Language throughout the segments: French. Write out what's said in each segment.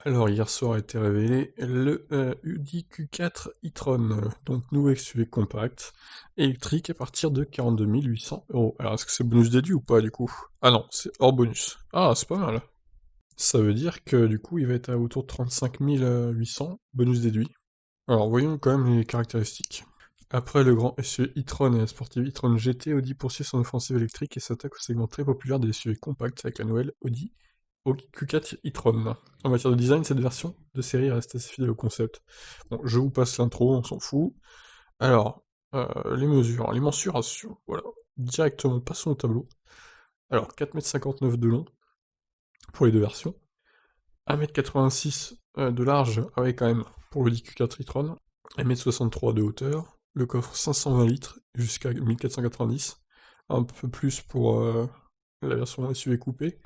Alors, hier soir a été révélé le Audi Q4 e-tron, donc nouveau SUV compact, électrique à partir de 42 800 €. Alors, est-ce que c'est bonus déduit ou pas du coup? Ah non, c'est hors bonus. Ah, c'est pas mal. Ça veut dire que du coup, il va être à autour de 35 800, bonus déduit. Alors, voyons quand même les caractéristiques. Après le grand SUV e-tron et la sportive e-tron GT, Audi poursuit son offensive électrique et s'attaque au segment très populaire des SUV compacts avec la nouvelle Audi Q4 e-tron. En matière de design, cette version de série reste assez fidèle au concept. Bon, je vous passe l'intro, on s'en fout. Alors, les mesures, les mensurations, voilà. Directement, passons au tableau. Alors, 4,59 m de long pour les deux versions. 1,86 m de large, ah ouais quand même, pour le Q4 e-tron. 1,63 m de hauteur. Le coffre 520 litres jusqu'à 1490. Un peu plus pour la version SUV coupée.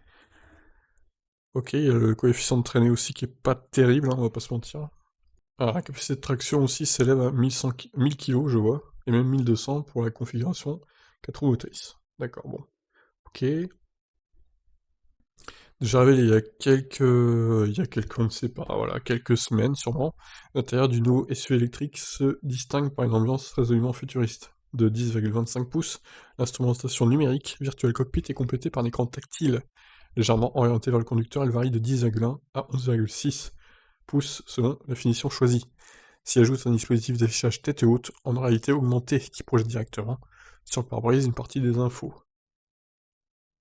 Ok, il y a le coefficient de traînée aussi qui est pas terrible, hein, on va pas se mentir. Alors, la capacité de traction aussi s'élève à 1000 kg, je vois, et même 1200 pour la configuration 4 roues motrices. D'accord, bon. Ok. Déjà arrivé on ne sait pas, voilà, quelques semaines sûrement, l'intérieur du nouveau SUV électrique se distingue par une ambiance résolument futuriste. De 10,25 pouces, l'instrumentation numérique Virtual Cockpit est complétée par un écran tactile. Légèrement orienté vers le conducteur, elle varie de 10,1 à 11,6 pouces selon la finition choisie. S'y ajoute un dispositif d'affichage tête haute, en réalité augmentée, qui projette directement sur le pare-brise une partie des infos.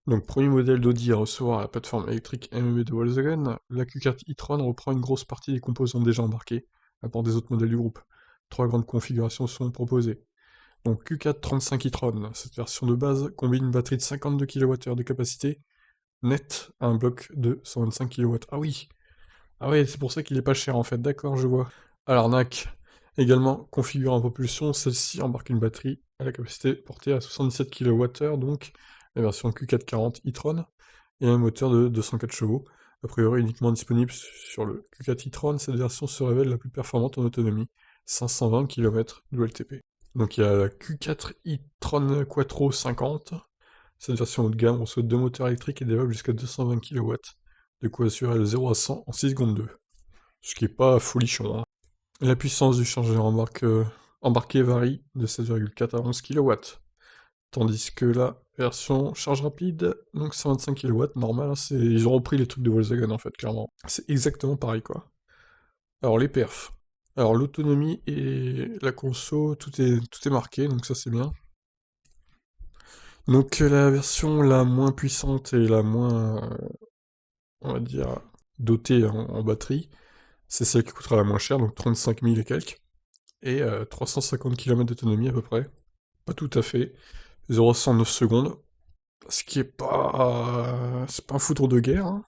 Donc, premier modèle d'Audi à recevoir la plateforme électrique MEB de Volkswagen, la Q4 e-tron reprend une grosse partie des composants déjà embarqués, à part des autres modèles du groupe. Trois grandes configurations sont proposées. Donc Q4 35 e-tron, cette version de base combine une batterie de 52 kWh de capacité, nette à un bloc de 125 kW. Ah oui! Ah ouais, c'est pour ça qu'il est pas cher en fait, d'accord, je vois. À l'arnaque, également configurée en propulsion, celle-ci embarque une batterie à la capacité portée à 77 kWh, donc la version Q440 e-tron, et un moteur de 204 chevaux, a priori uniquement disponible sur le Q4 e-tron. Cette version se révèle la plus performante en autonomie, 520 km de LTP. Donc il y a la Q4 e-tron Quattro 50, cette version haut de gamme reçoit deux moteurs électriques et développe jusqu'à 220 kW, de quoi assurer le 0 à 100 en 6 secondes 2. Ce qui est pas folichon, hein. La puissance du chargeur embarqué varie de 7,4 à 11 kW, tandis que la version charge rapide, donc 125 kW, normal, hein, ils ont repris les trucs de Volkswagen en fait, clairement. C'est exactement pareil quoi. Alors les perfs. Alors l'autonomie et la conso, tout est marqué, donc ça c'est bien. Donc la version la moins puissante et la moins, on va dire, dotée en batterie, c'est celle qui coûtera la moins chère, donc 35 000 et quelques, et 350 km d'autonomie à peu près. Pas tout à fait. 0 à 100 9 secondes, ce qui est pas... c'est pas un foudre de guerre, hein.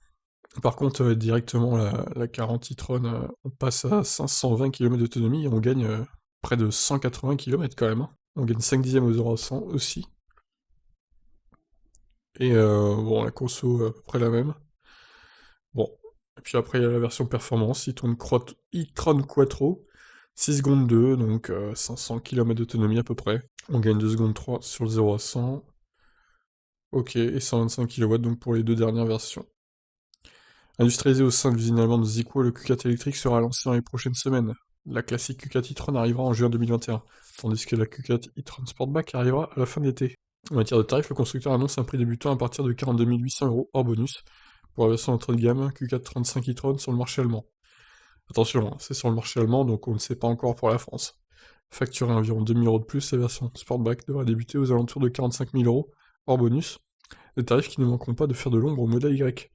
Par contre, directement, la 40 e-tron, on passe à 520 km d'autonomie et on gagne près de 180 km quand même, hein. On gagne 5 dixièmes aux 0 à 100 aussi. Et bon, la conso, à peu près la même. Bon. Et puis après, il y a la version performance, e-tron Quattro, 6 secondes 2, donc 500 km d'autonomie à peu près. On gagne 2 secondes 3 sur le 0 à 100. Ok, et 125 kW donc pour les deux dernières versions. Industrialisé au sein de l'usine allemande Zico, le Q4 électrique sera lancé dans les prochaines semaines. La classique Q4 e-tron arrivera en juin 2021, tandis que la Q4 e-tron Sportback arrivera à la fin de l'été. En matière de tarifs, le constructeur annonce un prix débutant à partir de 42 800 € hors bonus pour la version entrée de gamme Q4 35 e-tron sur le marché allemand. Attention, hein, c'est sur le marché allemand, donc on ne sait pas encore pour la France. Facturé environ 2 000 € de plus, la version Sportback devrait débuter aux alentours de 45 000 € hors bonus, des tarifs qui ne manqueront pas de faire de l'ombre au modèle Y.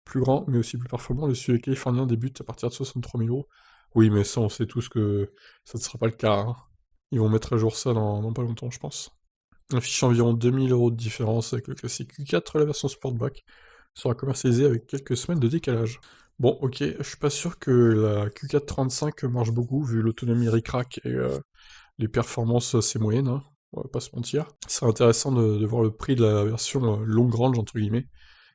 Plus grand, mais aussi plus performant, le SUV californien débute à partir de 63 000 €. Oui, mais ça, on sait tous que ça ne sera pas le cas, hein. Ils vont mettre à jour ça dans pas longtemps, je pense. On affiche environ 2000 € de différence avec le classique Q4, la version Sportback sera commercialisée avec quelques semaines de décalage. Bon, ok, je suis pas sûr que la Q4 35 marche beaucoup, vu l'autonomie ric-rac et les performances assez moyennes, hein, on va pas se mentir. C'est intéressant de voir le prix de la version long range, entre guillemets,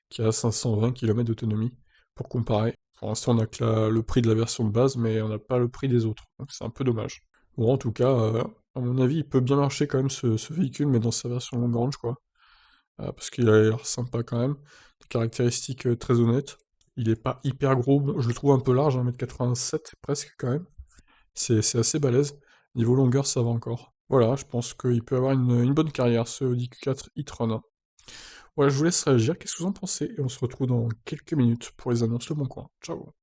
qui a 520 km d'autonomie, pour comparer. Pour l'instant, on a que le prix de la version de base, mais on n'a pas le prix des autres, donc c'est un peu dommage. Bon, en tout cas, à mon avis, il peut bien marcher quand même ce véhicule, mais dans sa version long range, quoi. Parce qu'il a l'air sympa quand même, des caractéristiques très honnêtes. Il est pas hyper gros, bon, je le trouve un peu large, 1m87 presque quand même. C'est assez balèze. Niveau longueur, ça va encore. Voilà, je pense qu'il peut avoir une bonne carrière, ce Audi Q4 e-tron. Voilà, je vous laisse réagir, qu'est-ce que vous en pensez? Et on se retrouve dans quelques minutes pour les annonces Le Bon Coin. Ciao!